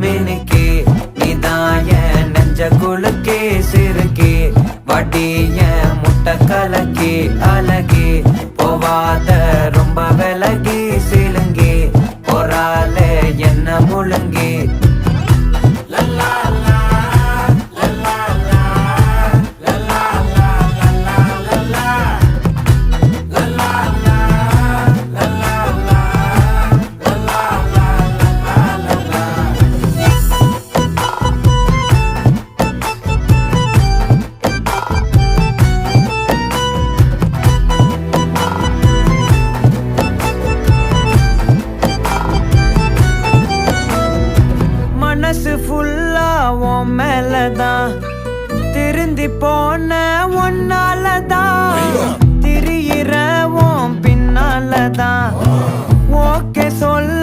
மினுக்கே நீதாய நெஞ்ச குலுக்கே சிறுக்கே வடிய முட்டை கலக்கே அழகே போவாத ரொம்ப விலகி சிலுங்கே பொறால என்ன முழுங்கே மனசு ஃபுல்லா உன் மேலதான் திருந்தி போன ஒன்னாலதான் திரியிற உன் பின்னாலதான் ஓகே சொல்ல